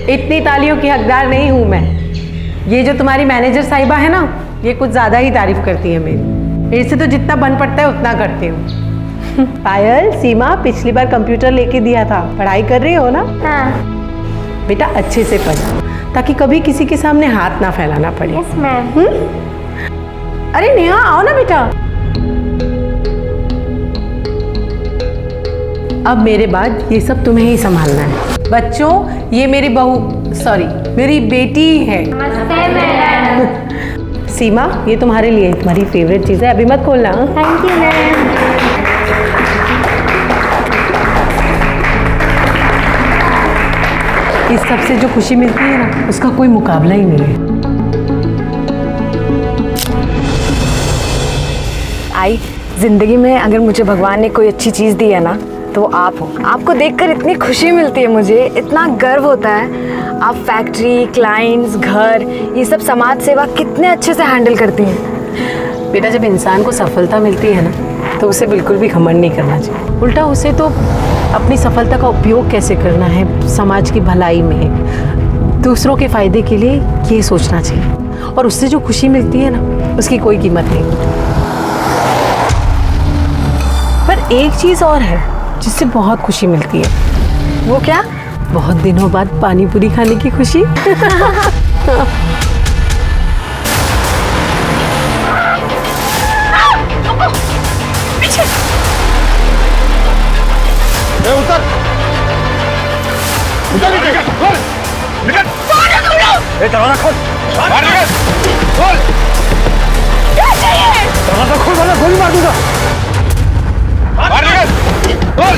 इतनी तालियों की हकदार नहीं हूँ मैं। ये जो तुम्हारी मैनेजर साहिबा है ना, ये कुछ ज़्यादा ही तारीफ करती है मेरी। इससे तो जितना बन पड़ता है उतना करती हूँ। पायल, सीमा पिछली बार कंप्यूटर लेके दिया था, पढ़ाई कर रही हो ना? हाँ। बेटा अच्छे से पढ़, ताकि कभी किसी के सामने हाथ ना फैलाना पड़े। Yes ma'am. अरे नेहा आओ ना बेटा। अब मेरे बाद ये सब तुम्हें ही संभालना है। बच्चों, ये मेरी मेरी बेटी है। नमस्ते मैडम। सीमा, ये तुम्हारे लिए तुम्हारी फेवरेट चीज़ है, अभी मत खोलना। Thank you ma'am. इस सबसे जो खुशी मिलती है ना, उसका कोई मुकाबला ही नहीं है। आई, जिंदगी में अगर मुझे भगवान ने कोई अच्छी चीज़ दी है ना, तो वो आप हो। आपको देखकर इतनी खुशी मिलती है, मुझे इतना गर्व होता है। आप फैक्ट्री, क्लाइंट्स, घर, ये सब समाज सेवा कितने अच्छे से हैंडल करती हैं। बेटा, जब इंसान को सफलता मिलती है ना, तो उसे बिल्कुल भी घमंड नहीं करना चाहिए। उल्टा उसे तो अपनी सफलता का उपयोग कैसे करना है समाज की भलाई में, दूसरों के फायदे के लिए, ये सोचना चाहिए। और उससे जो खुशी मिलती है ना, उसकी कोई कीमत नहीं। पर एक चीज़ और है जिससे बहुत खुशी मिलती है। वो क्या? बहुत दिनों बाद पानी पूरी खाने की खुशी। उतर निकल खोल निकल दरवाजा खोल बाहर निकल खोल क्या चाहिए दरवाजा खोल वरना गोली मार दूंगा बाहर निकल खोल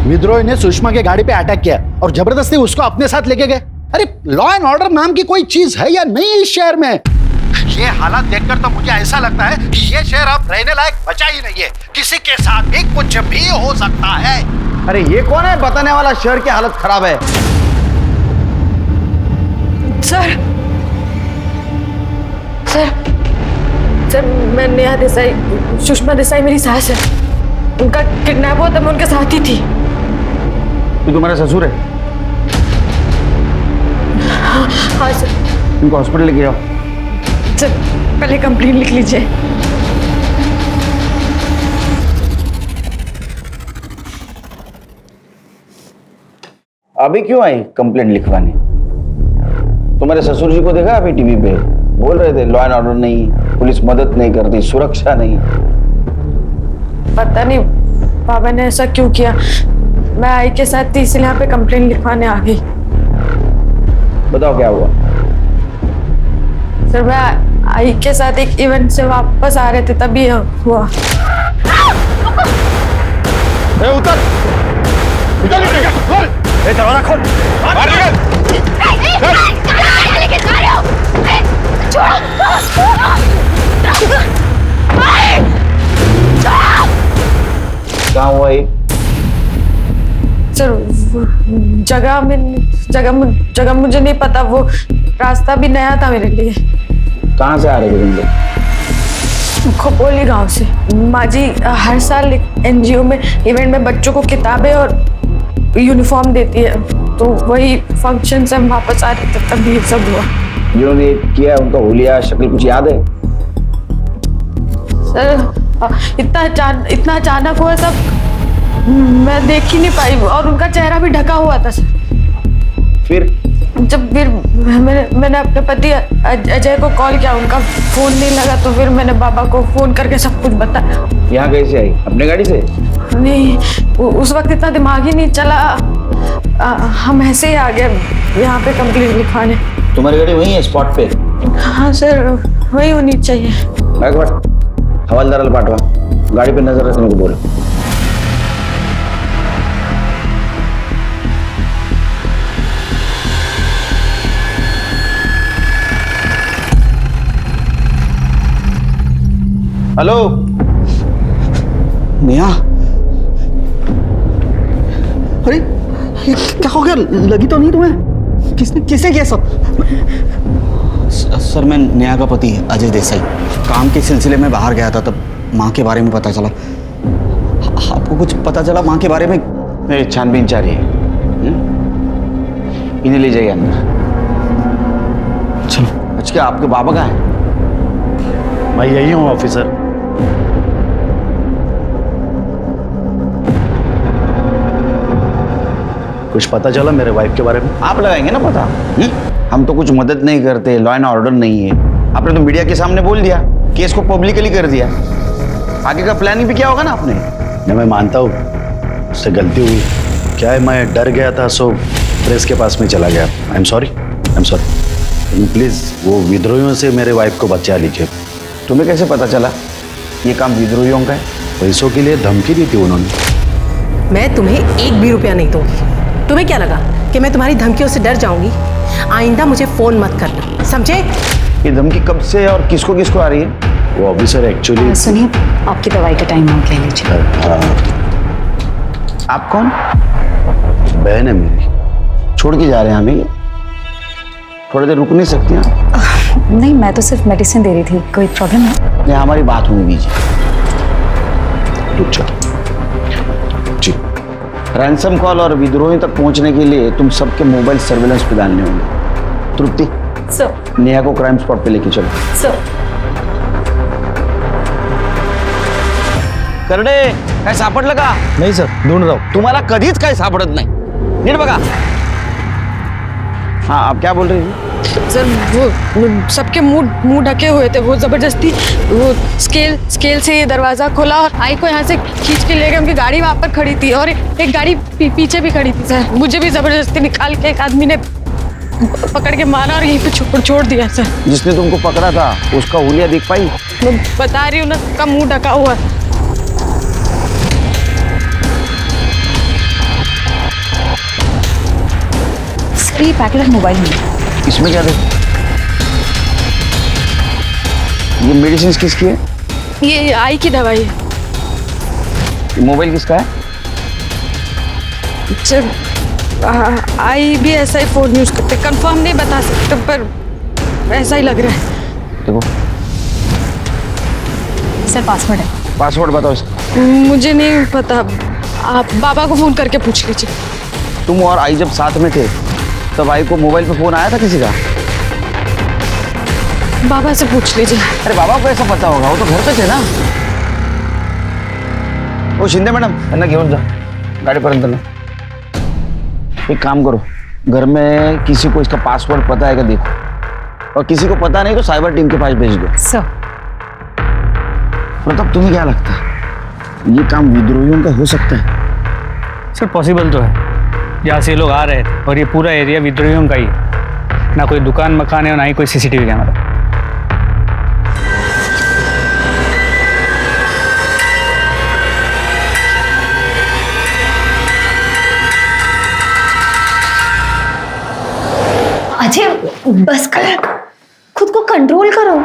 विद्रोही ने सुषमा के गाड़ी पे अटैक किया और जबरदस्ती उसको अपने साथ लेके गए। अरे लॉ एंड ऑर्डर नाम की कोई चीज है या नहीं इस शहर में? ये हालात देखकर तो मुझे ऐसा लगता है कि ये शहर अब रहने लायक बचा ही नहीं है। किसी के साथ भी कुछ भी हो सकता है। अरे ये कौन है बताने वाला शहर की हालत खराब है? सर मैं नेहा देसाई, सुषमा देसाई मेरी सास है। उनका किडनैप हुआ था, मैं उनके साथ ही थी। तू तुम्हारा ससुर है? हाँ सर। इनको हॉस्पिटल लेके जाओ। सर पहले कंप्लेंट लिख लीजिए। अभी क्यों आई कंप्लेंट लिखवाने? तुम्हारे ससुर जी को देखा अभी टीवी पे बोल रहे थे लॉ एंड ऑर्डर नहीं, पुलिस मदद नहीं करती, सुरक्षा नहीं। पता नहीं बाबा ने ऐसा क्यों किया। मैं आई के साथ थी इसलिए यहाँ पे कंप्लेंट लिखवाने आ गई। बताओ क्या हुआ? सर मैं आई के साथ एक इवेंट से वापस आ रहे थे, तभी हुआ। उतर निकल खोल दरवाजा खोल बाहर निकल कहाँ हुआ ये? सर जगह मुझे नहीं पता, वो रास्ता भी नया था मेरे लिए। कहाँ से आ रहे थे तुम लोग? खोपोली गांव से। माँ जी हर साल एनजीओ में इवेंट में बच्चों को किताबें और यूनिफॉर्म देती है, तो वही फंक्शन से हम वापस आ रहे थे, तब ये सब हुआ। जिन्होंने किया उनका हुलिया शक्ल कुछ याद है? सर इतना अचानक हुआ सब, मैं देख ही नहीं पाई, और उनका चेहरा भी ढका हुआ था सर। फिर मैंने अपने पति अजय को कॉल किया, उनका फोन नहीं लगा, तो फिर मैंने बाबा को फोन करके सब कुछ बताया। यहाँ कैसे आई? अपने गाड़ी से? नहीं, उस वक्त इतना दिमाग ही नहीं चला, हम ऐसे ही आ गए यहाँ पे कंप्लेंट लिखवाने। तुम्हारी गाड़ी वही है स्पॉट पे? हाँ सर, वही होनी चाहिए। हवालदार पाठवा, गाड़ी पे नजर रखने को बोलो। हेलो नेहा, अरे ये क्या हो गया? लगी तो नहीं तुम्हें? किसने किया सब? सर, मैं नेहा का पति अजय देसाई काम के सिलसिले में बाहर गया था, तब माँ के बारे में पता चला। आपको कुछ पता चला माँ के बारे में? छानबीन जारी है। इन्हें ले जाइए अंदर। चलो। अच्छा, आपके बाबा कहाँ है? मैं यही हूँ ऑफिसर। कुछ पता चला मेरे वाइफ के बारे में? आप लगाएंगे ना पता। हम तो कुछ मदद नहीं करते, लॉ एंड ऑर्डर नहीं है। आपने तो मीडिया के सामने बोल दिया, केस को पब्लिकली कर दिया। आगे का प्लानिंग भी क्या होगा ना आपने। नहीं, मैं मानता हूँ उससे गलती हुई। क्या है, मैं डर गया था, सो प्रेस के पास में चला गया। I am sorry. प्लीज वो विद्रोहियों से मेरे वाइफ को बचा लीजिए। तुम्हें कैसे पता चला ये काम विद्रोहियों का है? पैसों के लिए धमकी दी थी उन्होंने। मैं तुम्हें एक भी रुपया नहीं दूंगी। तुम्हें क्या लगा कि मैं तुम्हारी धमकियों से डर जाऊंगी? आइंदा मुझे फोन मत करना, समझे? ये धमकी कब से और किसको किसको आ रही है? वो ऑफिसर एक्चुअली। सुनिए, आपकी दवाई का टाइम नोट ले लीजिए। आप कौन? बहन है मेरी। छोड़ के जा रहे हैं हमें? थोड़ी देर रुक नहीं सकती हैं? नहीं, मैं तो सिर्फ मेडिसिन दे रही थी। कोई प्रॉब्लम है? नहीं, हमारी बात होने दीजिए। रुक जाओ। जी। रैंसम कॉल और विद्रोही तक पहुंचने के लिए तुम सबके मोबाइल सर्वेलेंस पे डालने होंगे। तृप्ति, सर। नेहा को क्राइम स्पॉट पे लेके चलो। सर। करडे, काय सापडलं का? नहीं सर, ढूंढ रहा हूँ। तुम्हाला कधीच काय सापडत नाही। नीट बघा। हाँ, आप क्या बोल रही थी? सर वो सबके मुंह ढके हुए थे। वो जबरदस्ती वो स्केल से ये दरवाजा खोला और आई को यहाँ से खींच के ले गए। उनकी गाड़ी वहाँ पर खड़ी थी और एक गाड़ी पीछे भी खड़ी थी सर। मुझे भी जबरदस्ती निकाल के एक आदमी ने पकड़ के मारा और यहीं पे छोड़ दिया सर। जिसने तुमको पकड़ा था उसका हुलिया दिख पाई? मैं बता रही हूँ ना, सबका मुंह ढका हुआ है। सर, ये पैकेट ऑफ मोबाइल है। इसमें क्या देखो? ये मेडिसिन किसकी है? ये आई की दवाई है। मोबाइल किसका है? सर आई भी ऐसा ही फोन यूज करते, कंफर्म नहीं बता सकते पर ऐसा ही लग रहा है। देखो, सर, पासवर्ड है। पासवर्ड बताओ इसका। मुझे नहीं पता, आप बाबा को फोन करके पूछ लीजिए। तुम और आई जब साथ में थे तब आई को मोबाइल पे फोन आया था किसी का? बाबा से पूछ लीजिए। अरे बाबा को ऐसा पता होगा, वो तो घर पे थे ना। ओ शिंदे मैडम, यांना घेऊन जा गाडीपर्यंत ना। एक काम करो, घर में किसी को इसका पासवर्ड पता है क्या देखो, और किसी को पता नहीं तो साइबर टीम के पास भेज दो। सर। प्रताप, तुम्हें क्या लगता है ये काम विद्रोहियों का हो सकता है? सर पॉसिबल तो है। यहाँ से ये लोग आ रहे थे और ये पूरा एरिया विद्रोहियों का ही है। ना कोई दुकान मकान है और ना ही कोई सीसीटीवी कैमरा। अजय बस करो, खुद को कंट्रोल करो।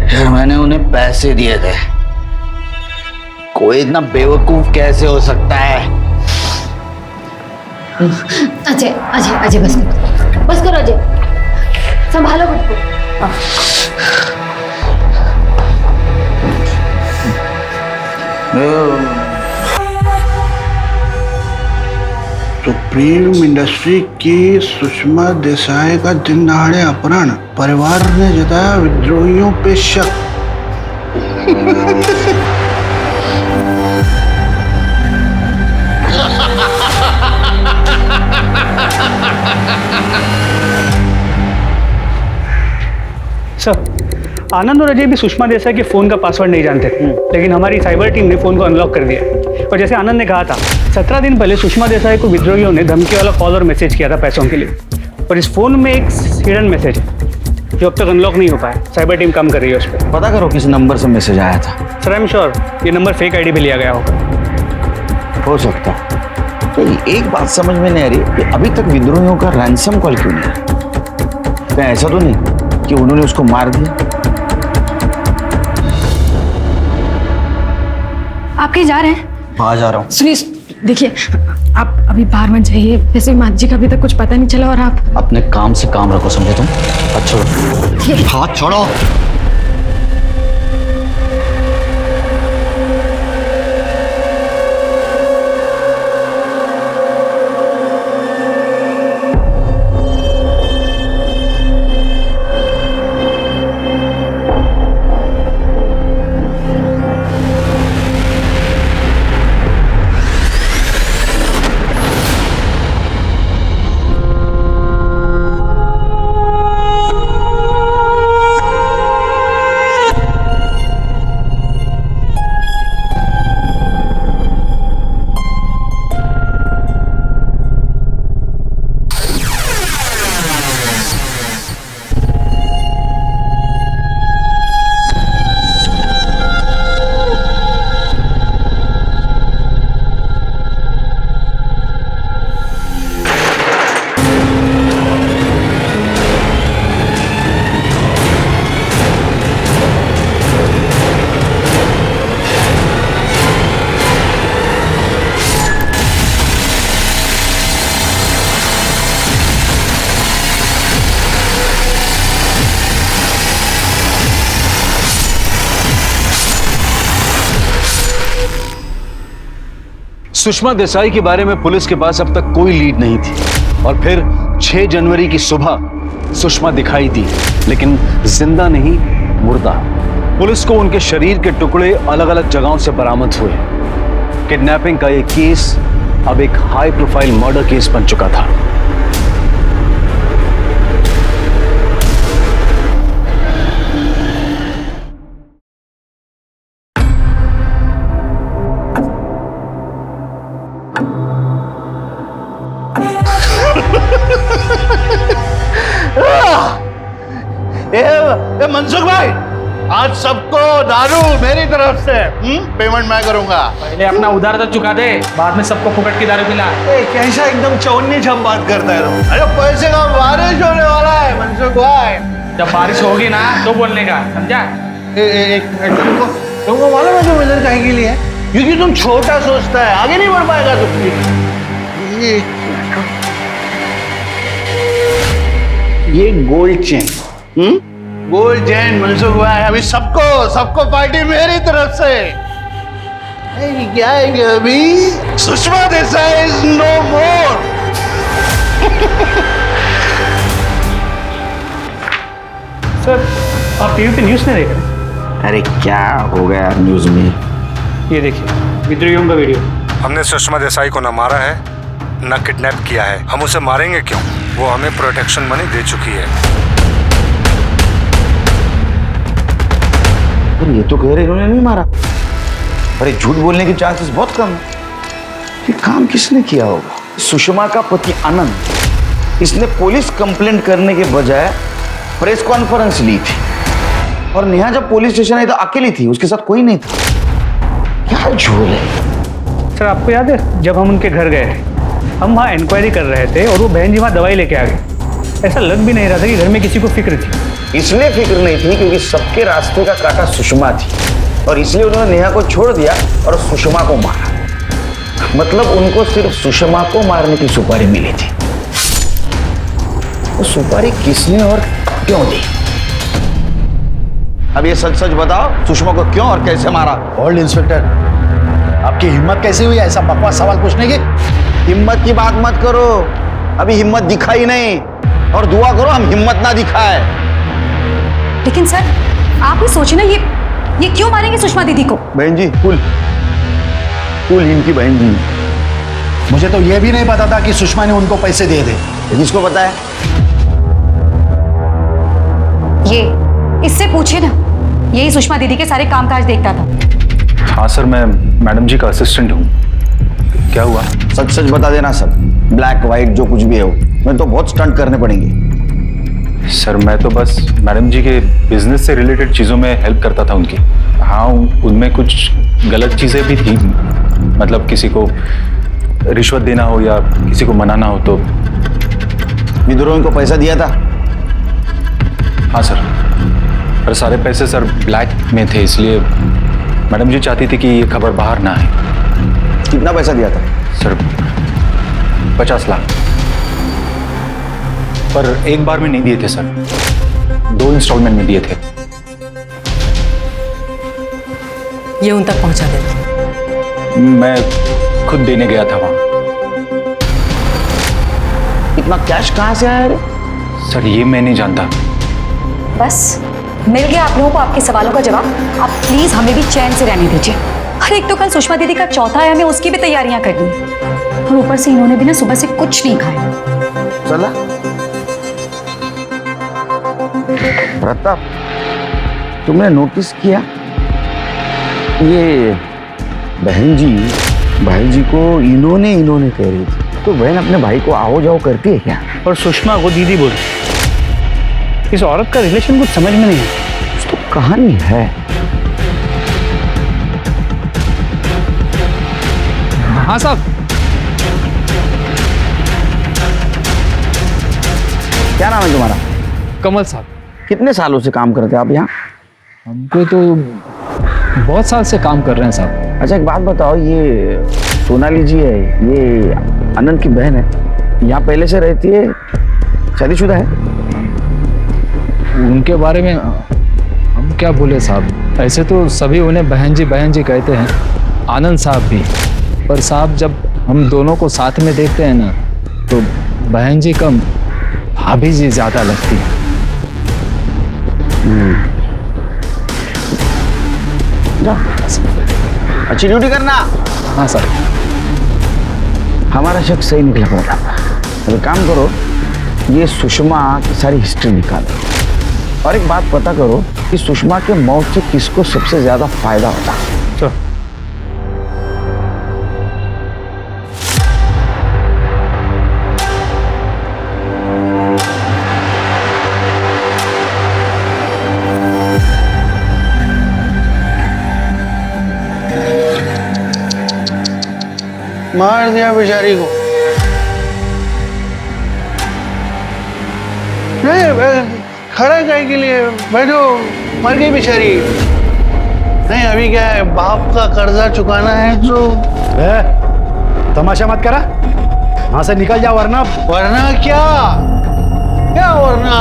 यार, मैंने उन्हें पैसे दिए थे। कोई इतना बेवकूफ कैसे हो सकता है? अजय अजय अजय बस करो अजय, संभालो खुद को। सुप्रीम इंडस्ट्री की सुषमा देसाई का दिन दहाड़े अपहरण, परिवार ने जताया विद्रोहियों पे शक। सर, आनंद और अजय भी सुषमा देसाई के फ़ोन का पासवर्ड नहीं जानते थे, लेकिन हमारी साइबर टीम ने फ़ोन को अनलॉक कर दिया। और जैसे आनंद ने कहा था, 17 दिन पहले सुषमा देसाई को विद्रोहियों ने धमकी वाला कॉल और मैसेज किया था पैसों के लिए। और इस फ़ोन में एक हिडन मैसेज है जो अब तक अनलॉक नहीं हो पाया। साइबर टीम काम कर रही है उस पर। पता करो किस नंबर से मैसेज आया था। सर आई एम श्योर ये नंबर फेक आईडी पे लिया गया होगा। हो सकता। तो एक बात समझ में नहीं आ रही कि अभी तक विद्रोहियों का रैंसम कॉल क्यों नहीं आया? कहीं ऐसा तो नहीं कि उन्होंने उसको मार दिया? आप कहीं जा रहे हैं? बाहर जा रहा हूँ। सुनिए, देखिए, आप अभी बाहर मत जाइए। वैसे माँ जी का अभी तक कुछ पता नहीं चला और आप अपने काम से काम रखो, समझे तुम? हाथ छोड़ो, हाथ छोड़ो। सुषमा देसाई के बारे में पुलिस के पास अब तक कोई लीड नहीं थी और फिर 6 जनवरी की सुबह सुषमा दिखाई दी, लेकिन जिंदा नहीं, मुर्दा। पुलिस को उनके शरीर के टुकड़े अलग अलग जगहों से बरामद हुए। किडनैपिंग का यह केस अब एक हाई प्रोफाइल मर्डर केस बन चुका था। ए मनसुख भाई, आज सबको दारू मेरी तरफ से पेमेंट मैं करूंगा। पहले अपना उधार तो चुका दे, बाद में सबको फुकट की दारू पिला। कैसा एकदम चौनी छम बात करता है तू? अरे पैसे का बारिश होने वाला है मनसुख भाई। जब बारिश होगी ना तो बोलने का, समझा? एक मिनट, तुमको मालूम है तुम इधर काहे के लिए? क्योंकि तुम छोटा सोचता है, आगे नहीं बढ़ पाएगा तुम। ये gold chain, gold chain Mansukh भाई, अभी सबको पार्टी मेरी तरफ से। क्या है अभी? Sushma Desai is no more. Sir, आप टीवी पे न्यूज़ नहीं देख रहे? अरे क्या हो गया न्यूज में? ये देखिए, विद्रोहियों का वीडियो। हमने सुषमा देसाई को न मारा है न किडनैप किया है। हम उसे मारेंगे क्यों? वो हमें प्रोटेक्शन मनी दे चुकी है। ये तो कह रहे इन्होंने नहीं मारा। अरे झूठ बोलने के चांसेस बहुत कम है। ये काम किसने किया होगा? सुषमा का पति आनंद। इसने पुलिस कंप्लेंट करने के बजाय प्रेस कॉन्फ्रेंस ली थी और नेहा जब पुलिस स्टेशन आई तो अकेली थी, उसके साथ कोई नहीं था। क्या झोल है। सर, आपको याद है जब हम उनके घर गए, हम वहाँ इंक्वायरी कर रहे थे और वो बहन जी वहाँ दवाई लेके आ गए। ऐसा लग भी नहीं रहा था कि घर में किसी को फिक्र थी। इसलिए फिक्र नहीं थी क्योंकि सबके रास्ते का कांटा सुषमा थी और इसलिए उन्होंने नेहा को छोड़ दिया और सुषमा को मारा। मतलब उनको सिर्फ सुषमा को मारने की सुपारी मिली थी। वो सुपारी किसने और क्यों दी? अब ये सच सच बताओ, सुषमा को क्यों और कैसे मारा? होल्ड इंस्पेक्टर, आपकी हिम्मत कैसे हुई ऐसा बकवास सवाल पूछने की? हिम्मत की बात मत करो, अभी हिम्मत दिखाई नहीं, और दुआ करो हम हिम्मत ना दिखाए। लेकिन सर, आप ही सोचिए ना, ये क्यों मारेंगे सुषमा दीदी को? बहन जी, कुल इनकी बहन जी। मुझे तो यह भी नहीं पता था कि सुषमा ने उनको पैसे दिए थे। किसको पता है? ये इससे पूछे ना, यही सुषमा दीदी के सारे कामकाज देखता था। हाँ सर, मैं मैडम जी का असिस्टेंट हूँ। क्या हुआ? सच सच बता देना सर, ब्लैक व्हाइट जो कुछ भी है वो। मैं तो बहुत स्टंट करने पड़ेंगे। सर, मैं तो बस मैडम जी के बिजनेस से रिलेटेड चीज़ों में हेल्प करता था उनकी। हाँ, उनमें कुछ गलत चीज़ें भी थी, मतलब किसी को रिश्वत देना हो या किसी को मनाना हो तो। विद्रोहियों को पैसा दिया था? हाँ सर, पर सारे पैसे सर ब्लैक में थे, इसलिए मैडम जी चाहती थी कि ये खबर बाहर ना आए। कितना पैसा दिया था? सर 50 लाख, पर एक बार में नहीं दिए थे सर, 2 इंस्टॉलमेंट में दिए थे। ये उन तक पहुंचा देना। मैं खुद देने गया था वहां। इतना कैश कहाँ से आया रे? सर ये मैं नहीं जानता। बस मिल गया आप लोगों को आपके सवालों का जवाब। आप प्लीज हमें भी चैन से रहने दीजिए। अरे एक तो कल सुषमा दीदी का चौथा है, हमें उसकी भी तैयारियां करनी है, और ऊपर से इन्होंने भी ना सुबह से कुछ नहीं खाया। चला प्रताप, तुमने नोटिस किया ये बहन जी भाई जी को इन्होंने कह रही थी, तो बहन अपने भाई को आओ जाओ करती है क्या? और सुषमा को दीदी बोली। इस औरत का रिलेशन कुछ समझ में नहीं है। कुछ तो कहानी है। हाँ साहब। क्या नाम है तुम्हारा? कमल साहब। कितने सालों से काम करते हैं आप यहाँ? हमको तो बहुत साल से काम कर रहे हैं साहब। अच्छा एक बात बताओ, ये सोनाली जी है, ये आनंद की बहन है, यहाँ पहले से रहती है, शादीशुदा है? उनके बारे में हम क्या बोले साहब, ऐसे तो सभी उन्हें बहन जी कहते हैं, आनंद साहब भी। पर साहब जब हम दोनों को साथ में देखते हैं ना, तो बहन जी कम भाभी जी ज्यादा लगती है। अच्छी ड्यूटी करना। हाँ सर। हमारा शक सही निकला पड़ा था। अब काम करो, ये सुषमा की सारी हिस्ट्री निकालो और एक बात पता करो कि सुषमा के मौत से किसको सबसे ज्यादा फायदा होता। मार दिया बेचारी को। नहीं खड़ा काहे के लिए, बैठो, मर गई बेचारी। नहीं अभी क्या है, बाप का कर्जा चुकाना है तो। तमाशा मत करा, वहां से निकल जा, वरना क्या वरना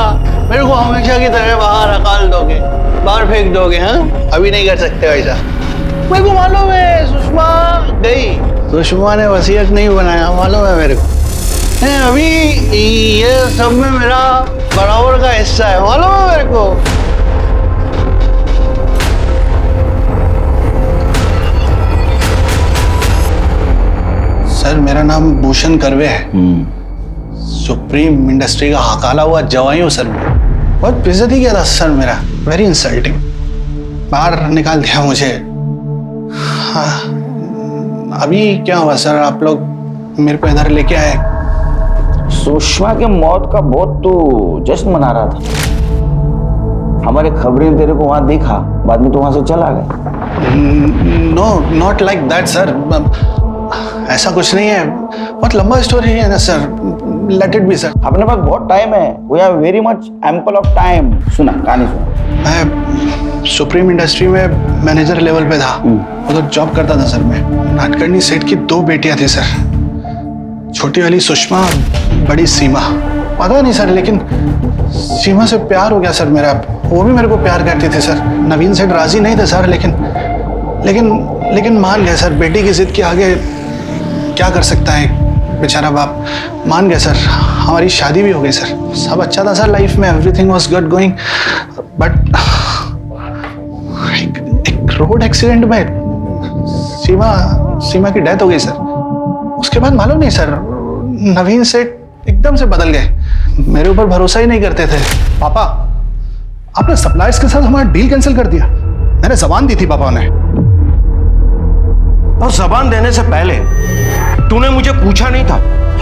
मेरे को हमेशा की तरह बाहर अकाल दोगे, बाहर फेंक दोगे? हाँ अभी नहीं कर सकते वैसा। मेरे को मालूम है सुषमा गई, सुषमा ने वसीयत नहीं बनाया, मालूम है मेरे को। अभी ये सब में मेरा बराबर का हिस्सा है, मालूम है मेरे को। सर मेरा नाम भूषण करवे है, सुप्रीम इंडस्ट्री का हकाला हुआ जवाई हूँ सर। मैं बहुत बेइज्जती किया था सर मेरा, वेरी इंसल्टिंग, बाहर निकाल दिया मुझे। हाँ अभी क्या हुआ सर, आप लोग मेरे को इधर लेके आए? सुषमा के मौत का बहुत तो जश्न मना रहा था, हमारे खबरें तेरे को वहां देखा, बाद में तो वहां से चला गया। No not like that sir, ऐसा कुछ नहीं है, बहुत लंबा स्टोरी है ना sir, let it be sir. अपने पास बहुत टाइम है, we have very much ample of time. सुना कहानी सुना। मैं सुप्रीम इंडस्ट्री में मैनेजर लेवल पे था, उधर जॉब करता था सर। मैं नाटकर्णी सेठ की 2 बेटियां थी सर, छोटी वाली सुषमा, बड़ी सीमा। पता नहीं सर, लेकिन सीमा से प्यार हो गया सर मेरा, वो भी मेरे को प्यार करती थी सर। नवीन सेठ राजी नहीं थे सर, लेकिन मान गए सर, बेटी की जिद के आगे क्या कर सकता है बेचारा बाप। मान गए सर, हमारी शादी भी हो गई सर, सब अच्छा था सर लाइफ में, everything was good going. But एक रोड एक्सीडेंट में सीमा की डेथ हो गई सर। उसके बाद मालूम नहीं सर, नवीन सेठ एकदम से बदल गए, मेरे ऊपर भरोसा ही नहीं करते थे। पापा, आपने सप्लायर्स के साथ हमारा डील कैंसिल कर दिया। मैंने जबान दी थी पापा ने। और जबान देने से पहले तूने मुझे पूछा नहीं था,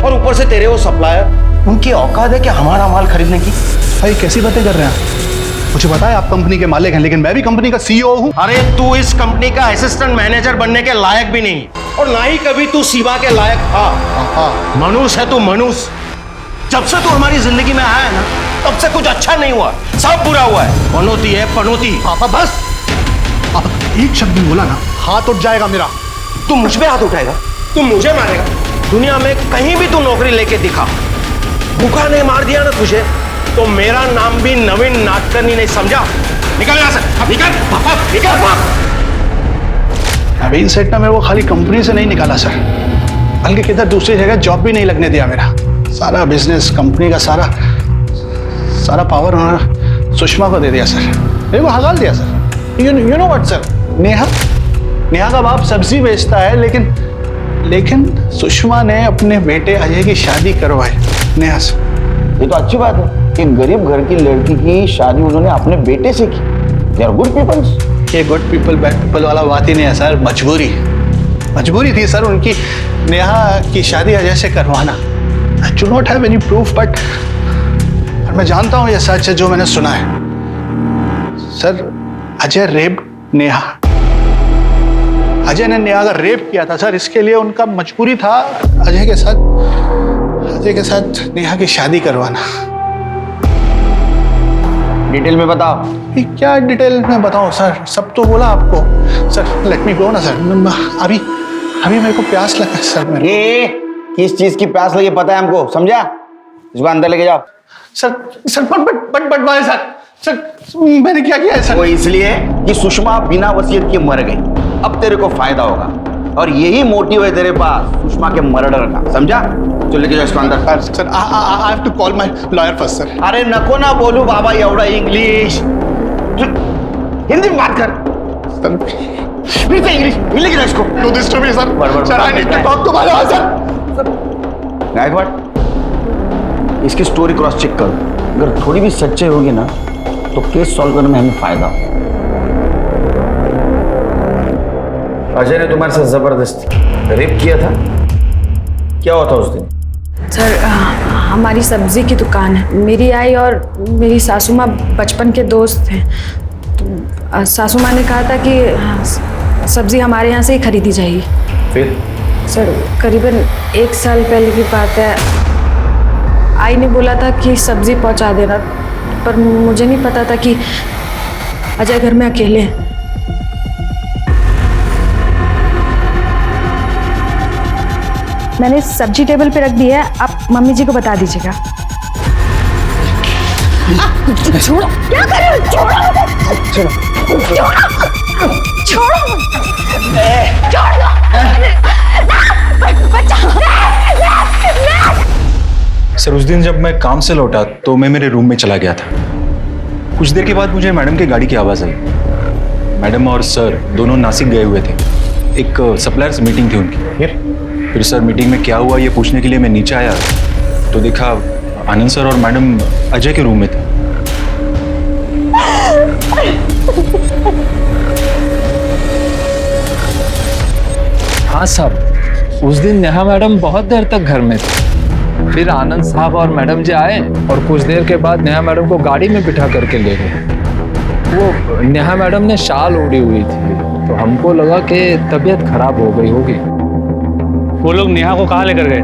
और ऊपर से तेरे वो सप्लायर, उनकी औकात है कि हमारा माल खरीदने की? भाई कैसी बातें कर रहे हैं? मुझे पता है आप कंपनी के मालिक हैं, लेकिन मैं भी कंपनी का सीईओ हूं। अरे तू इस कंपनी का असिस्टेंट मैनेजर बनने के लायक भी नहीं, और ना ही कभी तू सीमा के लायक था। मनुष्य है तू, मनुष्य। जब से तू हमारी जिंदगी में आया है ना, तब से कुछ अच्छा नहीं हुआ, सब बुरा हुआ है। पनौती है पनौती। पापा बस। एक शब्द भी बोला ना, हाथ उठ जाएगा मेरा। तू मुझ पे हाथ उठाएगा? तू मुझे मारेगा? दुनिया में कहीं भी तू नौकरी लेके दिखा, भूखा ने मार दिया ना तुझे, तो मेरा नाम भी नवीन नाटकर्णी नहीं, समझा? निकल यहाँ से, निकल, निकल। नवीन सेठ ने मेरे को खाली कंपनी से नहीं निकाला सर, बल्कि किधर दूसरी जगह जॉब भी नहीं लगने दिया। मेरा सारा बिजनेस, कंपनी का सारा पावर उन्होंने सुषमा को दे दिया सर, मेरे को हगाल दिया sir. You know what sir, Neha का बाप सब्जी बेचता है, लेकिन सुषमा ने अपने बेटे अजय की शादी करवाई नेहा से। ये तो अच्छी बात है कि गरीब घर की लड़की की शादी उन्होंने अपने बेटे से की। They are good peoples. ये गुड पीपल बैड पीपल वाला बात ही नहीं है सर, मजबूरी थी सर उनकी नेहा की शादी अजय से करवाना। I do not have any proof, but मैं जानता हूँ ये सच है जो मैंने सुना है। सर, अजय ने नेहा का रेप किया था सर, इसके लिए उनका मजबूरी था अजय के साथ नेहा की शादी करवाना। डिटेल में बताओ। क्या डिटेल में बताऊं सर, सब तो बोला आपको सर। लेट मी गो ना सर, अभी मेरे को प्यास लगा है सर। ये किस चीज की प्यास लगी पता है हमको, समझा? इसको अंदर लेके जाओ। सर बट भाई सर मैंने क्या किया है सर? वो इसलिए कि सुषमा बिना वसीयत के मर गई, अब तेरे को फायदा होगा, और यही मोटिव है तेरे पास सुषमा के मर्डर का, समझा? तो लेके जाओ इसको अंदर। Sir I have to call my lawyer first sir. अरे नको ना बोलू बाबा एवढा इंग्लिश, हिंदी में बात कर सर। फिर से इंग्लिश, लेके जाओ इसको। Do this to me sir. Sir I need to talk to my lawyer sir. Gaikwad, इसकी स्टोरी क्रॉस चेक करो, अगर थोड़ी भी सच्चाई होगी ना तो केस सॉल्व करने में हमें फायदा। अजय ने तुम्हारे साथ जबरदस्ती रेप किया था, क्या हुआ था उस दिन? सर, हमारी सब्जी की दुकान है, मेरी आई और मेरी सासू माँ बचपन के दोस्त हैं। तो सासू माँ ने कहा था कि सब्जी हमारे यहाँ से ही खरीदी जाएगी। फिर? सर, करीबन 1 साल पहले की बात है, आई ने बोला था कि सब्जी पहुँचा देना, पर मुझे नहीं पता था कि अजय घर में अकेले हैं। मैंने सब्जी टेबल पे रख दी है, आप मम्मी जी को बता दीजिएगा। छोड़ो, क्या कर रहे हो? छोड़ो। सर, उस दिन जब मैं काम से लौटा तो मैं मेरे रूम में चला गया था। कुछ देर के बाद मुझे मैडम की गाड़ी की आवाज़ आई। मैडम और सर दोनों नासिक गए हुए थे, एक सप्लायर्स मीटिंग थी उनकी। फिर सर, मीटिंग में क्या हुआ ये पूछने के लिए मैं नीचे आया तो देखा आनंद सर और मैडम अजय के रूम में थे। हाँ साहब, उस दिन नेहा मैडम बहुत देर तक घर में थी। फिर आनंद साहब और मैडम जी आए और कुछ देर के बाद नेहा मैडम को गाड़ी में बिठा करके ले गए। वो नेहा मैडम ने शाल ओढ़ी हुई थी, तो हमको लगा कि तबीयत खराब हो गई होगी। वो लोग नेहा को कहाँ लेकर गए?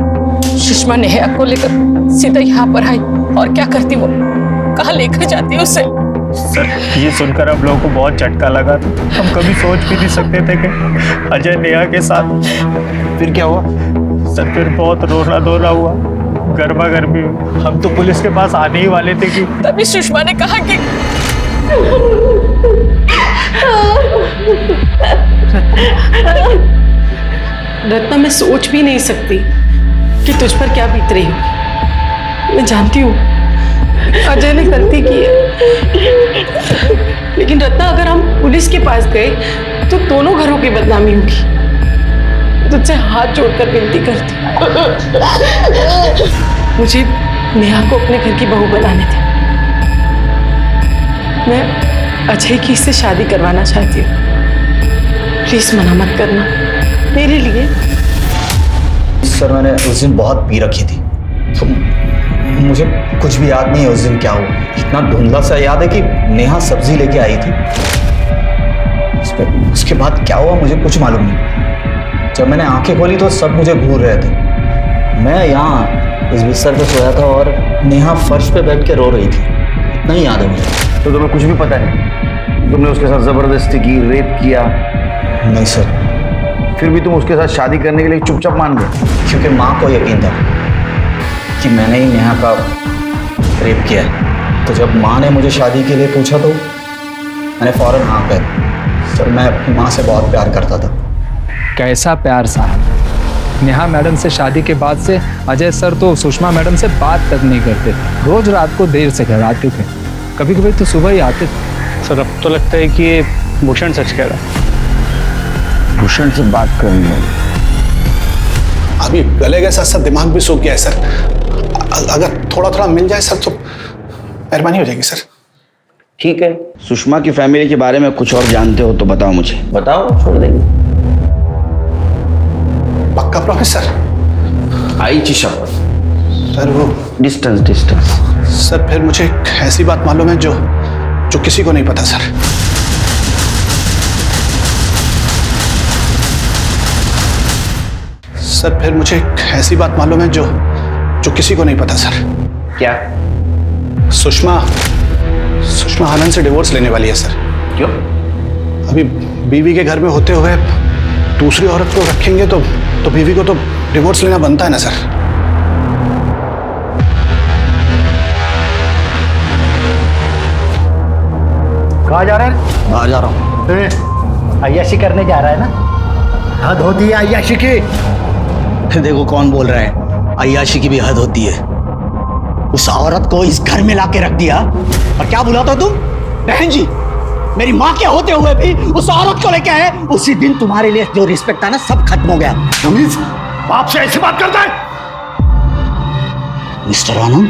सुषमा नेहा को लेकर सीधा यहाँ पर आई, और क्या करती वो, कहाँ लेकर जाती उसे? सर, ये सुनकर हम लोगों को बहुत झटका लगा। हम कभी सोच भी नहीं सकते थे कि अजय नेहा के साथ। फिर क्या हुआ? सर, फिर बहुत रोना धोना हुआ, गर्मा गर्मी हुई। हम तो पुलिस के पास आने ही वाले थे कि तभी सुषमा ने कहा कि रत्ना, मैं सोच भी नहीं सकती कि तुझ पर क्या बीत रही होगी। मैं जानती हूँ अजय ने गलती की है, लेकिन रत्ना, अगर हम पुलिस के पास गए तो दोनों घरों की बदनामी होगी। तुझसे हाथ जोड़कर विनती करती, मुझे नेहा को अपने घर की बहू बनाने दे। मैं अजय की इससे शादी करवाना चाहती हूँ, प्लीज मना मत करना मेरे लिए। सर, मैंने उस दिन बहुत पी रखी थी, तो मुझे कुछ भी याद नहीं है उस दिन क्या हुआ। इतना धुंधला सा याद है कि नेहा सब्जी लेके आई थी, उसके बाद क्या हुआ मुझे कुछ मालूम नहीं। जब मैंने आंखें खोली तो सब मुझे घूर रहे थे। मैं यहाँ इस बिस्तर पे सोया था और नेहा फर्श पे बैठ के रो रही थी, इतना ही याद है मुझे। तो तुम्हें कुछ भी पता नहीं? तुमने उसके साथ जबरदस्ती की, रेप किया? नहीं सर, फिर भी तुम उसके साथ शादी करने के लिए चुपचाप मान गए? क्योंकि माँ को यकीन था कि मैंने ही नेहा का रेप किया है। तो जब माँ ने मुझे शादी के लिए पूछा तो मैंने फौरन हाँ कर दी। सर मैं अपनी माँ से बहुत प्यार करता था। कैसा प्यार साहब? नेहा मैडम से शादी के बाद से अजय सर तो सुषमा मैडम से बात तक नहीं करते। रोज रात को देर से घर आते थे, कभी कभी तो सुबह ही आते थे। सर अब तो लगता है कि ये भूषण सच कह रहा है। भूषण से बात करनी है। अभी गले के साथ साथ दिमाग भी सूख गया है सर। अगर थोड़ा थोड़ा मिल जाए सर तो मेहरबानी हो जाएगी सर। ठीक है, सुषमा की फैमिली के बारे में कुछ और जानते हो तो बताओ मुझे। बताओ, छोड़ देंगे। पक्का प्रॉमिस सर? आई ची शपथ। सर वो डिस्टेंस सर, फिर मुझे एक ऐसी बात मालूम है जो किसी को नहीं पता सर। सर फिर मुझे एक ऐसी बात मालूम है जो किसी को नहीं पता सर। क्या? सुषमा आनंद से डिवोर्स लेने वाली है सर। क्यों? अभी बीवी के घर में होते हुए दूसरी औरत को रखेंगे तो बीवी को तो डिवोर्स लेना बनता है ना सर। कहाँ जा रहे हैं? बाहर जा रहा हूँ। अय्याशी करने जा रहा है ना? हद होती है अय्याशी की। देखो कौन बोल रहा है, अय्याशी की भी हद होती है। उस औरत को इस घर में लाके रख दिया और क्या बुलाता तुम? बहन जी, मेरी माँ के होते हुए भी उस औरत को लेके आए। उसी दिन तुम्हारे लिए जो रिस्पेक्ट था ना सब खत्म हो गया। तमीज, बाप से ऐसी बात करता है? मिस्टर आनंद,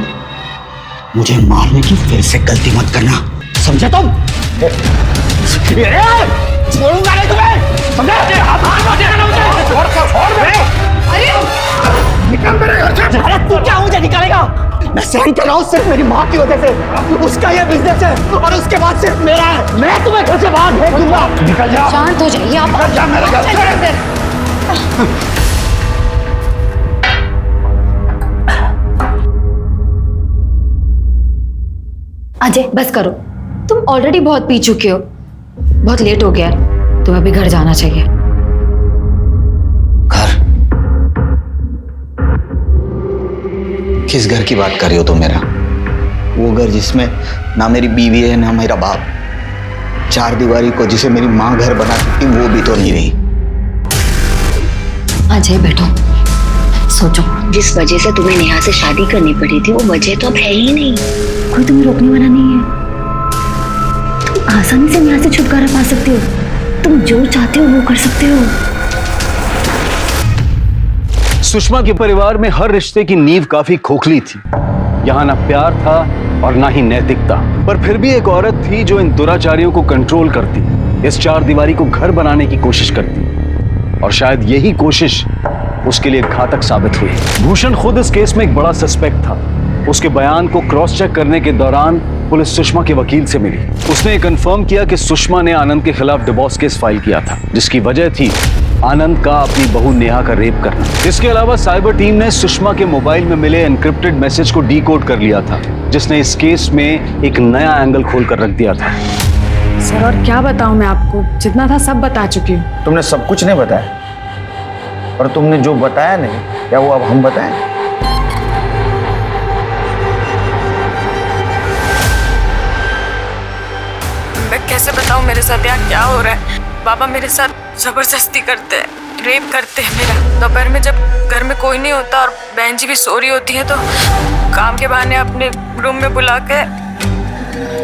मुझे मारने की फिर से गलती मत करना, समझे तुम? छोड़ूंगा नहीं तुम्हें, समझे? निकल मेरे घर से। अरे तू क्या मुझे निकालेगा? मैं सहन कर रहा हूँ सिर्फ मेरी माँ की वजह से। उसका ये बिजनेस है और उसके बाद सिर्फ मेरा है। मैं तुम्हें घर से बाहर भेज दूंगा। निकल जा। शांत हो जाइए आप। निकल जा मेरे घर से। अजय बस करो, तुम ऑलरेडी बहुत पी चुके हो, बहुत लेट हो गया, तुम्हें अभी घर जाना चाहिए। घर? किस घर की बात कर रही हो तुम मेरा? वो घर जिसमें ना मेरी बीवी है ना मेरा बाप। चार दीवारी को जिसे मेरी माँ घर बना सकती वो भी तो नहीं रही। अजय बैठो, सोचो। जिस वजह से तुम्हें नेहा से शादी करनी पड़ी थी वो वजह तो अब है ही नहीं। कोई तुम्हें रोकने वाला नहीं है। तुम आसानी से नेहा से छुटकारा पा सकते हो। तुम जो चाहते हो वो कर सकते हो। सुषमा के परिवार में हर रिश्ते की नींव काफी खोखली थी। यहाँ ना प्यार था और ना ही नैतिकता, पर फिर भी एक औरत थी जो इन दुराचारियों को कंट्रोल करती, इस चार दीवारी को घर बनाने की कोशिश करती, और शायद यही कोशिश उसके लिए घातक साबित हुई। भूषण खुद इस केस में एक बड़ा सस्पेक्ट था। उसके बयान को क्रॉस चेक करने के दौरान पुलिस सुषमा के वकील से मिली। उसने ये कंफर्म किया कि सुषमा ने आनंद के खिलाफ डिवोर्स केस फाइल किया था, जिसकी वजह थी आनंद का अपनी बहू नेहा का रेप करना। इसके अलावा साइबर टीम ने सुषमा के मोबाइल में मिले एनक्रिप्टेड मैसेज को डीकोड कर लिया था, जिसने इस केस में एक नया एंगल खोलकर रख दिया था। सर और क्या बताऊं मैं आपको, जितना था सब बता चुकी हूँ। तुमने सब कुछ नहीं बताया, और तुमने जो बताया नहीं, क्या वो अब हम बताएं? मैं कैसे बताऊं मेरे साथ यहाँ क्या हो रहा है? बाबा मेरे साथ जबरदस्ती करते हैं, रेप करते हैं मेरा। दोपहर में जब घर में कोई नहीं होता और बहन जी भी सो रही होती है तो काम के बहाने अपने रूम में बुला के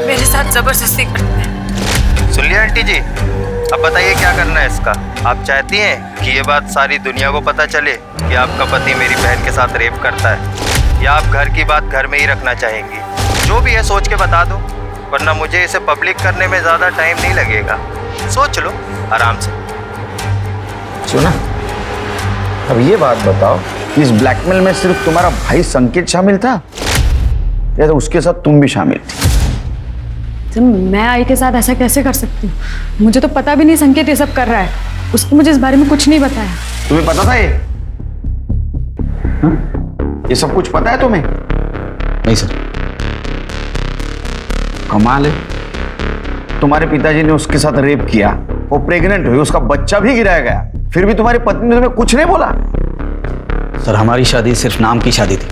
मेरे साथ जबरदस्ती करते हैं। सुनिए आंटी जी, अब बताइए क्या करना है इसका? आप चाहती हैं कि ये बात सारी दुनिया को पता चले कि आपका पति मेरी बहन के साथ रेप करता है, या आप घर की बात घर में ही रखना चाहेंगी? जो भी है सोच के बता दो, वरना मुझे इसे पब्लिक करने में ज़्यादा टाइम नहीं लगेगा। सोच लो आराम से। सुना, अब ये बात बताओ, इस ब्लैकमेल में सिर्फ तुम्हारा भाई संकेत शामिल था या तो उसके साथ तुम भी शामिल थी? तो मैं आई के साथ ऐसा कैसे कर सकती हूँ? मुझे तो पता भी नहीं संकेत ये सब कर रहा है। उसने मुझे इस बारे में कुछ नहीं बताया। तुम्हें पता था ये? ये सब कुछ पता है तुम्हें? नहीं सर। कमाल है, तुम्हारे पिताजी ने उसके साथ रेप किया, वो प्रेग्नेंट हुई, उसका बच्चा भी गिराया गया, फिर भी तुम्हारी पत्नी ने तुम्हें कुछ नहीं बोला? सर हमारी शादी सिर्फ नाम की शादी थी,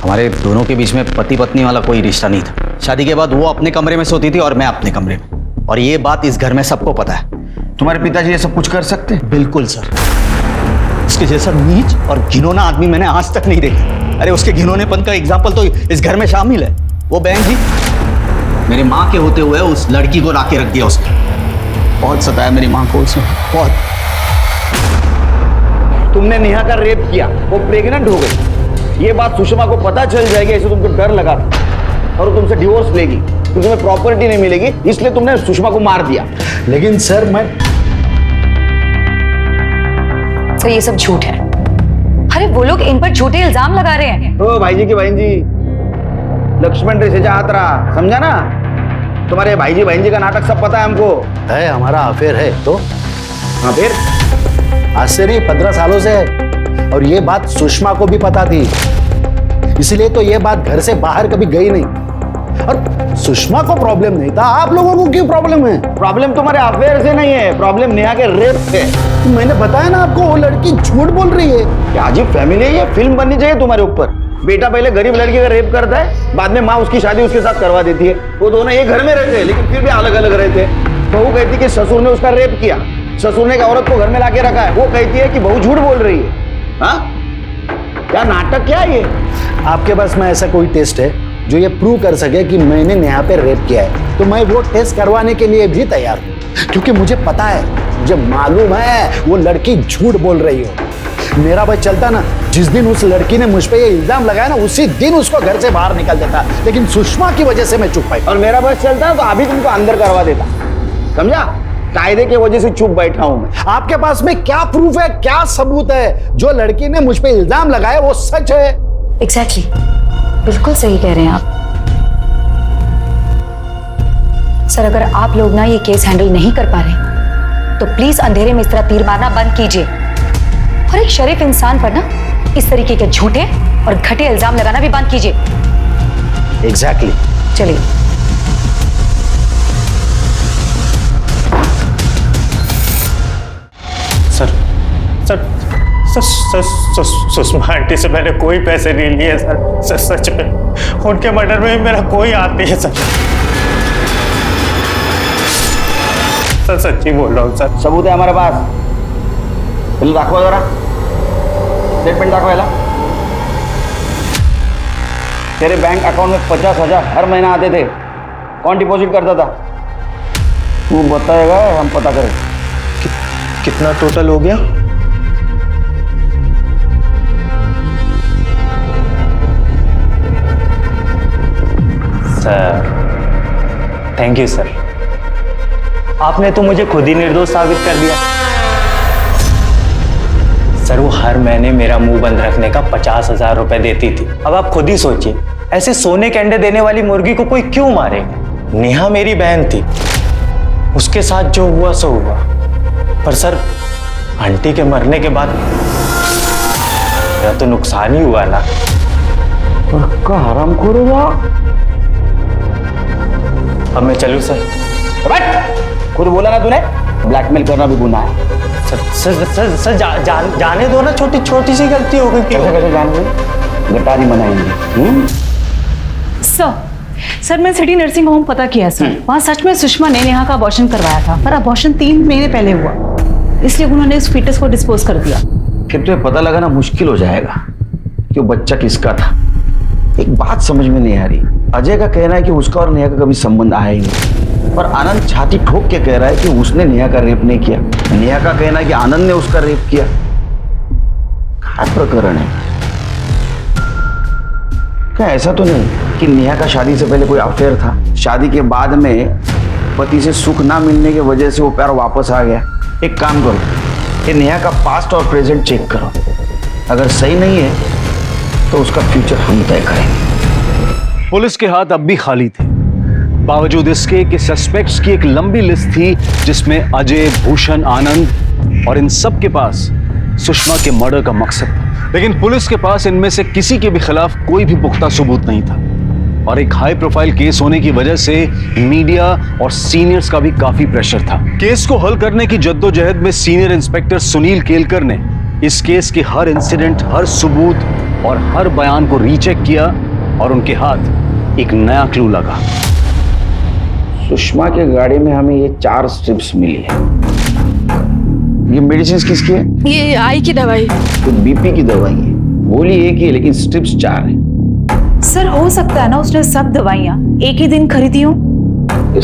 हमारे दोनों के बीच में पति पत्नी वाला कोई रिश्ता नहीं था। शादी के बाद वो अपने कमरे में सोती थी और मैं अपने कमरे में, और ये बात इस घर में सबको पता है। तुम्हारे पिताजी ये सब कुछ कर सकते? बिल्कुल सर, उसके जैसा नीच और घिनौना आदमी मैंने आज तक नहीं देखा। अरे उसके घिनौनेपन का एग्जाम्पल तो इस घर में शामिल है। वो बहन जी, मेरी माँ के होते हुए उस लड़की को लाके रख दिया उसने, बहुत सताया मेरी माँ को उसने, बहुत। तुमने नेहा का रेप किया, वो प्रेग्नेंट हो गई, ये बात सुषमा को पता चल जाएगी, ऐसे तुमको डर लगा था और वो तुमसे डिवोर्स लेगी, तो तुम्हें प्रॉपर्टी नहीं मिलेगी, इसलिए तुमने सुषमा को मार दिया। लेकिन सर मैं सर ये सब झूठ है। अरे वो लोग इन पर झूठे इल्जाम लगा रहे हैं। ओ भाई जी की बहन जी, लक्ष्मण रेसे हाथ रहा, समझा ना? तुम्हारे भाई जी बहन जी का नाटक सब पता है हमको। है, हमारा अफेयर है तो। हाँ फिर? आज से नहीं 15 सालों से है, और ये बात सुषमा को भी पता थी, इसलिए तो ये बात घर से बाहर कभी गई नहीं। और सुषमा को प्रॉब्लम नहीं था, आप लोगों को क्यों प्रॉब्लम है? प्रॉब्लम तुम्हारे अफेयर से नहीं है, प्रॉब्लम नेहा के रेप से। मैंने बताया ना आपको, वो लड़की झूठ बोल रही है। क्या अजीब फैमिली है ये, फिल्म बननी चाहिए तुम्हारे ऊपर। बेटा पहले गरीब लड़की का रेप करता है, बाद में माँ उसकी शादी उसके साथ करवा देती है। वो दोनों एक घर में रहते हैं लेकिन फिर भी अलग अलग रहते हैं। बहू कहती कि ससुर ने उसका रेप किया, ससुर ने एक औरत को घर में लाके रखा है, वो कहती है कि बहू झूठ बोल रही है। हाँ, क्या नाटक क्या है ये? आपके पास में ऐसा कोई टेस्ट है जो ये प्रूव कर सके कि मैंने नेहा पे रेप किया है? तो मैं वो टेस्ट करवाने के लिए भी तैयार हूँ, क्योंकि मुझे पता है, मुझे मालूम है वो लड़की झूठ बोल रही हो। मेरा भाई चलता ना, जिस दिन उस लड़की ने मुझ पे ये इल्जाम लगाया ना, उसी दिन उसको घर से बाहर निकल देता, लेकिन सुषमा की वजह से मैं चुप पाई। और मेरा बस चलता तो अभी तुमको अंदर करवा देता, समझा? कायदे की वजह से चुप बैठा हूं मैं। आपके पास में क्या प्रूफ है, क्या सबूत है? जो लड़की ने मुझ पे इल्जाम लगाया वो सच है? एग्जैक्टली, बिल्कुल सही कह रहे हैं आप। सर अगर आप लोग ना ये केस हैंडल नहीं कर पा रहे तो प्लीज अंधेरे में इस तरह तीर मारना बंद कीजिए, और एक शरीफ इंसान पर ना इस तरीके के झूठे और घटे इल्जाम लगाना भी बंद कीजिए। एग्जैक्टली। चलिए। सर सर सुषमा आंटी से मैंने कोई पैसे नहीं लिए सर, सच में उनके मर्डर में मेरा कोई हाथ नहीं है सर। सर सच्ची बोल रहा हूँ सर। सबूत है हमारे पास, बिल दाखवा जरा, स्टेटमेंट दाखवायला। तेरे बैंक अकाउंट में 50,000 हर महीना आते थे, कौन डिपॉजिट करता था? तू बताएगा, हम पता करें। कितना टोटल हो गया? सर थैंक यू सर, आपने तो मुझे खुद ही निर्दोष साबित कर दिया। सर वो हर महीने मेरा मुंह बंद रखने का 50,000 रुपए देती थी। अब आप खुद ही सोचिए, ऐसे सोने के अंडे देने वाली मुर्गी को कोई क्यों मारेगा? नेहा मेरी बहन थी, उसके साथ जो हुआ सो हुआ, पर सर आंटी के मरने के बाद मेरा तो नुकसान ही हुआ ना। पक्का हरामखोर हुआ। अब मैं चलूं सर? खुद बोला ना तूने, ब्लैकमेल करना भी गुनाह है। सर जाने दो ना, छोटी छोटी सी गलती हो गई। कैसे जाने दो? गटारी मनाएंगे। सर मैं सिटी नर्सिंग होम पता किया सर, वहाँ सच में सुषमा ने नेहा का अबॉर्शन करवाया था, पर अबॉर्शन 3 महीने पहले हुआ, इसलिए उन्होंने इस फीटस को डिस्पोज कर दिया। फिर तो पता लगाना मुश्किल हो जाएगा कि वो बच्चा किसका था। एक बात समझ में नहीं आ रही, अजय का कहना है कि उसका और नेहा का कभी संबंध आया ही नहीं, और आनंद छाती ठोक के कह रहा है कि उसने नेहा का रेप नहीं किया। नेहा का कहना है कि आनंद ने उसका रेप किया। क्या प्रकरण है? क्या ऐसा तो नहीं कि नेहा का शादी से पहले कोई अफेयर था, शादी के बाद में पति से सुख ना मिलने की वजह से वो प्यार वापस आ गया? एक काम करो, ये नेहा का पास्ट और प्रेजेंट चेक करो, अगर सही नहीं है तो उसका फ्यूचर हम तय करेंगे। पुलिस के हाथ अब भी खाली थे, बावजूद इसके कि सस्पेक्ट्स की एक लंबी लिस्ट थी जिसमें अजय, भूषण, आनंद और इन सब के पास सुषमा के मर्डर का मकसद था। लेकिन पुलिस के पास इनमें से किसी के भी खिलाफ कोई भी पुख्ता सबूत नहीं था। और एक हाई प्रोफाइल केस होने की वजह से मीडिया और सीनियर्स का भी काफी प्रेशर था। केस को हल करने की जद्दोजहद में सीनियर इंस्पेक्टर सुनील केलकर ने इस केस के हर इंसिडेंट, हर सबूत और हर बयान को रीचेक किया और उनके हाथ एक नया क्लू लगा। सुषमा के गाड़ी में हमें ये 4 स्ट्रिप्स मिली है। ये मेडिसिन किसकी है? ये आई की दवाई। तो बीपी की दवाई है। गोली एक ही है लेकिन स्ट्रिप्स 4 है। सर हो सकता है ना उसने सब दवाइयाँ एक ही दिन खरीदी हो।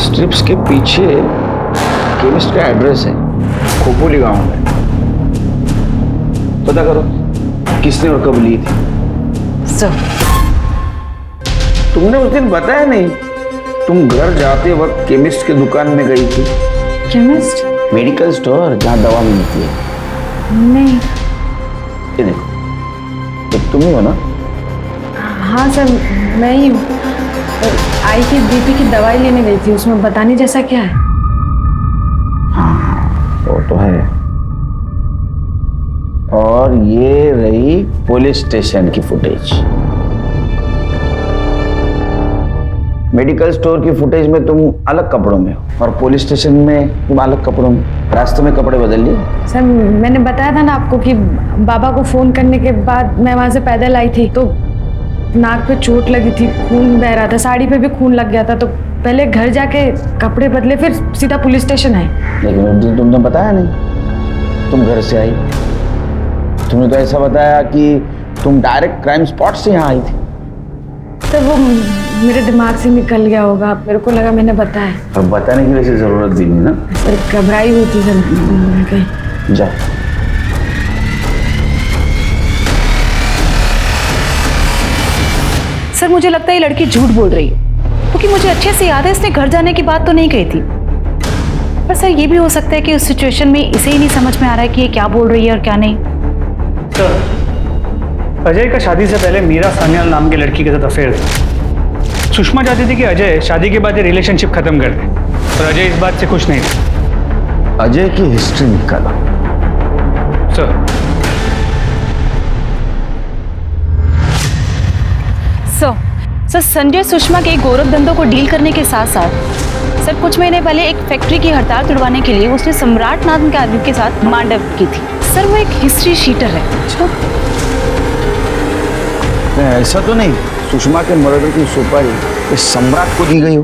स्ट्रिप्स के पीछे केमिस्ट का एड्रेस है, खोपोली गांव में। पता करो किसने और कब ली थी। सर तुमने उस दिन बताया नहीं, तुम घर जाते वक्त केमिस्ट की दुकान में गई थी। केमिस्ट? मेडिकल स्टोर जहाँ दवा मिलती है। नहीं। ये देखो, तो तुम ही हो ना? हाँ सर, मैं ही हूँ। आई की बीपी की दवाई लेने गई थी, उसमें बताने जैसा क्या है? हाँ वो तो है। और ये रही पुलिस स्टेशन की फुटेज। मेडिकल स्टोर की फुटेज में तुम अलग कपड़ों में हो और पुलिस स्टेशन में तुम अलग कपड़ों में। रास्ते में कपड़े बदल लिए? सर मैंने बताया था ना आपको कि बाबा को फोन करने के बाद मैं वहां से पैदल आई थी, तो नाक पे चोट लगी थी, खून बह रहा था, साड़ी पे भी खून लग गया था, तो पहले घर जाके कपड़े बदले, फिर सीधा पुलिस स्टेशन आए। लेकिन उस दिन तुमने बताया नहीं, तुम घर से आई। तुमने तो ऐसा बताया कि तुम डायरेक्ट क्राइम स्पॉट से यहाँ आई थी। तो वो मेरे दिमाग से निकल गया होगा, मेरे को लगा मैंने बताया। अब बताने की वैसे जरूरत भी नहीं ना। सर घबराई हुई थी सर। जाओ। सर मुझे लगता है ये लड़की झूठ बोल रही है, क्योंकि मुझे अच्छे से याद है इसने घर जाने की बात तो नहीं कही थी। पर सर ये भी हो सकता है कि उस सिचुएशन में इसे ही नहीं समझ में आ रहा है कि ये क्या बोल रही है और क्या नहीं। सर अजय का शादी से पहले मीरा सान्याल नाम की लड़की के साथ अफेयर था। सुषमा चाहती थी कि अजय शादी के बाद ये रिलेशनशिप खत्म कर दे, और अजय इस बात से खुश नहीं था। अजय की हिस्ट्री निकाला। सर सर संजय सुषमा के गौरव धंधों को डील करने के साथ साथ सर कुछ महीने पहले एक फैक्ट्री की हड़ताल तुड़वाने के लिए उसने सम्राट नाम के आदमी के साथ मांडव की थी। सर वो एक हिस्ट्री शीटर है। ऐसा तो नहीं सुषमा के मर्डर की सुपारी इस सम्राट को दी गई हो?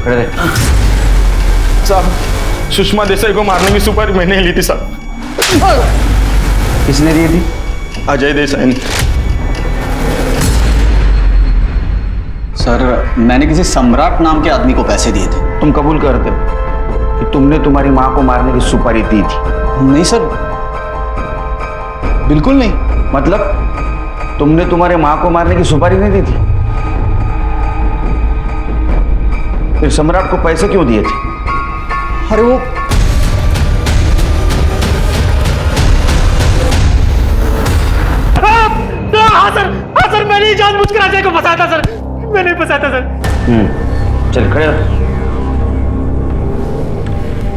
खड़े रहे। साहब सुषमा देसाई को मारने की सुपारी मैंने ही ली थी साहब। किसने दी थी? अजय देसाई ने। सर मैंने किसी सम्राट नाम के आदमी को पैसे दिए थे। तुम कबूल करते हो कि तुमने तुम्हारी मां को मारने की सुपारी दी थी? नहीं सर, बिल्कुल नहीं। मतलब तुमने तुम्हारे मां को मारने की सुपारी नहीं दी थी? फिर सम्राट को पैसे क्यों दिए थे? अरे वो हाँ सर मैंने ही जानबूझकर अजय को फंसाया था सर, मैंने फंसाया था सर। चल खड़े रहो।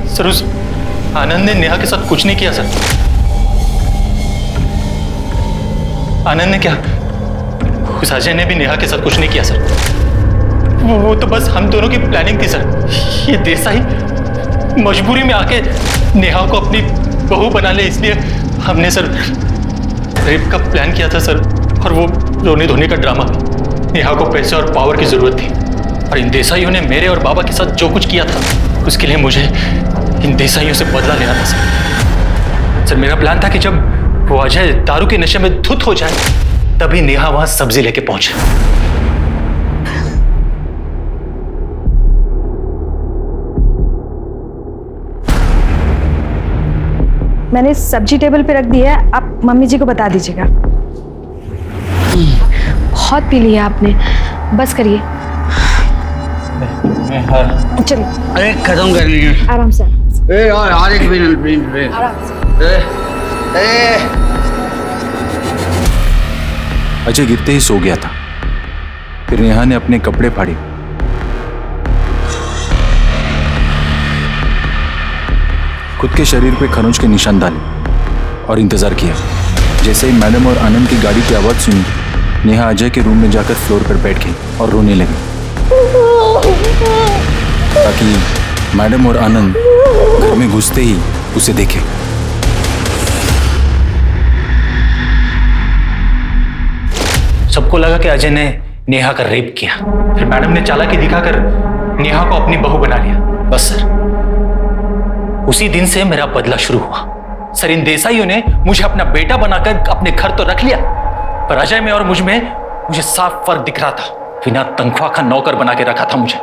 सर उस आनंद ने नेहा के साथ कुछ नहीं किया सर। आनंद ने क्या, उस अजय ने भी नेहा के साथ कुछ नहीं किया सर। वो तो बस हम दोनों की प्लानिंग थी सर। ये देसाई मजबूरी में आके नेहा को अपनी बहू बना ले, इसलिए हमने सर रेप का प्लान किया था सर। और वो रोने धोने का ड्रामा, नेहा को पैसे और पावर की जरूरत थी, और इन देसाइयों ने मेरे और बाबा के साथ जो कुछ किया था उसके लिए मुझे इन देसाइयों से बदला लेना था सर। सर मेरा प्लान था कि जब वो अजय दारू के नशे में धुत हो जाए तभी नेहा वहां सब्जी लेके पहुंचे। मैंने सब्जी टेबल पे रख दी है, आप मम्मी जी को बता दीजिएगा। बहुत पी लिया आपने, बस करिए। चलिए। अरे खत्म कर लीजिए आराम से। यार एक मिनट आराम से। अजय गिरते ही सो गया था। फिर नेहा ने अपने कपड़े फाड़े, खुद के शरीर पे खरोंच के निशान डाले और इंतजार किया। जैसे ही मैडम और आनंद की गाड़ी की आवाज़ सुनी, नेहा अजय के रूम में जाकर फ्लोर पर बैठ गई और रोने लगी, ताकि मैडम और आनंद घर में घुसते ही उसे देखे। सबको लगा कि अजय ने नेहा का रेप किया, फिर मैडम ने चालाकी दिखाकर नेहा को अपनी बहू बना लिया। बस सर, उसी दिन से मेरा बदला शुरू हुआ। सर, इन देसाइयों ने मुझे अपना बेटा बनाकर अपने घर तो रख लिया, पर अजय में और मुझ में मुझे साफ फर्क दिख रहा था। बिना तनख्वाह का नौकर बना के रखा था मुझे।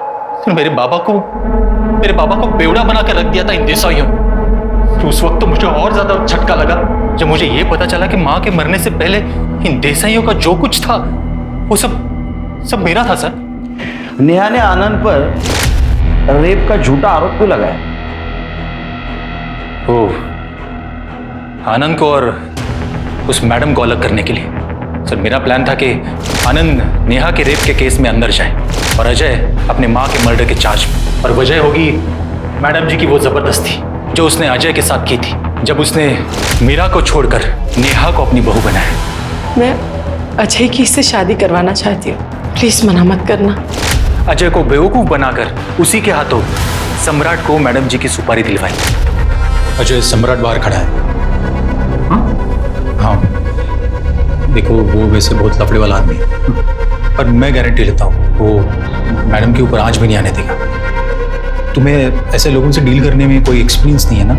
फिर मेरे बाबा को बेवड़ा बनाकर रख दिया था इन देसाइयों ने। उस वक्त तो मुझे और ज्यादा झटका लगा जब मुझे ये पता चला कि माँ के मरने से पहले इन देसाइयों का जो कुछ था वो सब मेरा था सर। नेहा ने आनंद पर रेप का झूठा आरोप क्यों लगाया? वो आनंद को और उस मैडम को अलग करने के लिए। सर, मेरा प्लान था कि आनंद नेहा के रेप के केस में अंदर जाए और अजय अपने माँ के मर्डर के चार्ज में, और वजह होगी मैडम जी की वो जबरदस्ती जो उसने अजय के साथ की थी जब उसने मीरा को छोड़कर नेहा को अपनी बहू बनाया। मैं अजय की इससे शादी करवाना चाहती हूँ, प्लीज मना मत करना। अजय को बेवकूफ बनाकर उसी के हाथों सम्राट को मैडम जी की सुपारी दिलवाई। अजय, सम्राट बाहर खड़ा है। हाँ, देखो वो वैसे बहुत लफड़े वाला आदमी है, पर मैं गारंटी लेता हूँ वो मैडम के ऊपर आंच भी नहीं आने देगा। तुम्हें ऐसे लोगों से डील करने में कोई एक्सपीरियंस नहीं है ना,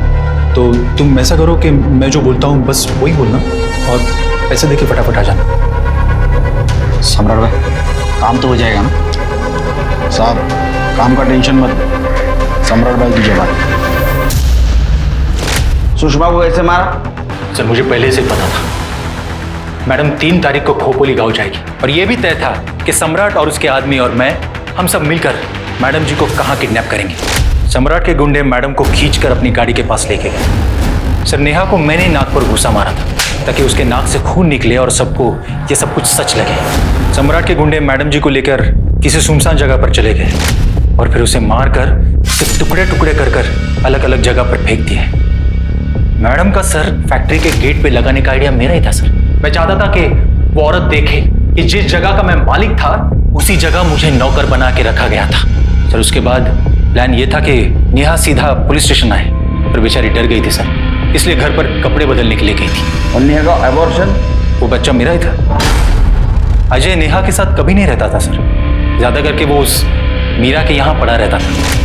तो तुम ऐसा करो कि मैं जो बोलता हूँ बस वही बोलना और पैसे देके फटाफट आ जाना। सम्राट भाई, काम तो हो जाएगा ना? साहब, काम का टेंशन मत लो, सम्राट भाई की जबान। सुषमा को कैसे मारा? सर, मुझे पहले से पता था मैडम 3 तारीख को खोपोली गांव जाएगी, और यह भी तय था कि सम्राट और उसके आदमी और मैं, हम सब मिलकर मैडम जी को कहाँ किडनैप करेंगे। सम्राट के गुंडे मैडम को खींचकर अपनी गाड़ी के पास लेके गए। सर, नेहा को मैंने नाक पर घूसा मारा था ताकि उसके नाक से खून निकले और सबको ये सब कुछ सच लगे। सम्राट के गुंडे मैडम जी को लेकर किसी सुनसान जगह पर चले गए और फिर उसे मारकर उसे टुकड़े टुकड़े कर अलग अलग जगह पर फेंक दिए। मैडम का सर फैक्ट्री के गेट पे लगाने का आइडिया मेरा ही था सर। मैं चाहता था कि वो औरत देखे कि जिस जगह का मैं मालिक था उसी जगह मुझे नौकर बना के रखा गया था। सर, उसके बाद प्लान ये था कि नेहा सीधा पुलिस स्टेशन आए, पर बेचारी डर गई थी सर, इसलिए घर पर कपड़े बदलने के लिए गई थी। और नेहा का एबॉर्शन? वो बच्चा मेरा ही था। अजय नेहा के साथ कभी नहीं रहता था सर, ज्यादा करके वो उस मीरा के यहाँ पड़ा रहता था।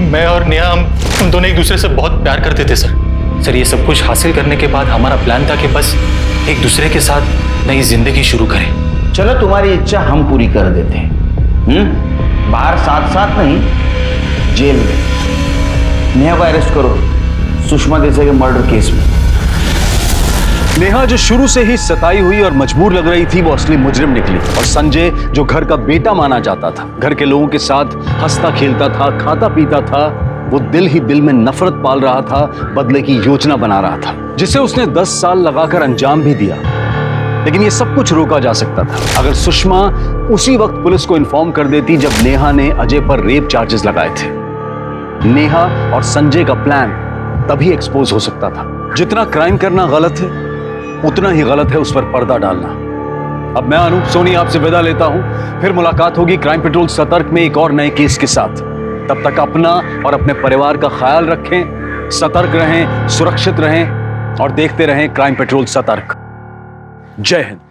मैं और नेहा हम दोनों एक दूसरे से बहुत प्यार करते थे सर। ये सब कुछ हासिल करने के बाद हमारा प्लान था कि बस एक दूसरे के साथ नई जिंदगी शुरू करें। चलो, तुम्हारी इच्छा हम पूरी कर देते हैं। बाहर साथ साथ नहीं, जेल में नेहा को अरेस्ट करो सुषमा देसाई के मर्डर केस में। नेहा जो शुरू से ही सताई हुई और मजबूर लग रही थी, वो असली मुजरिम निकली। और संजय जो घर का बेटा माना जाता था, घर के लोगों के साथ हंसता खेलता था, खाता पीता था, वो दिल ही दिल में नफरत पाल रहा था, बदले की योजना बना रहा था, जिसे उसने 10 साल लगाकर अंजाम भी दिया। लेकिन ये सब कुछ रोका जा सकता था अगर सुषमा उसी वक्त पुलिस को इन्फॉर्म कर देती जब नेहा ने अजय पर रेप चार्जेस लगाए थे। नेहा और संजय का प्लान तभी एक्सपोज हो सकता था। जितना क्राइम करना गलत है, उतना ही गलत है उस पर पर्दा डालना। अब मैं अनूप सोनी आपसे विदा लेता हूं, फिर मुलाकात होगी क्राइम पेट्रोल सतर्क में एक और नए केस के साथ। तब तक अपना और अपने परिवार का ख्याल रखें, सतर्क रहें, सुरक्षित रहें और देखते रहें क्राइम पेट्रोल सतर्क। जय हिंद।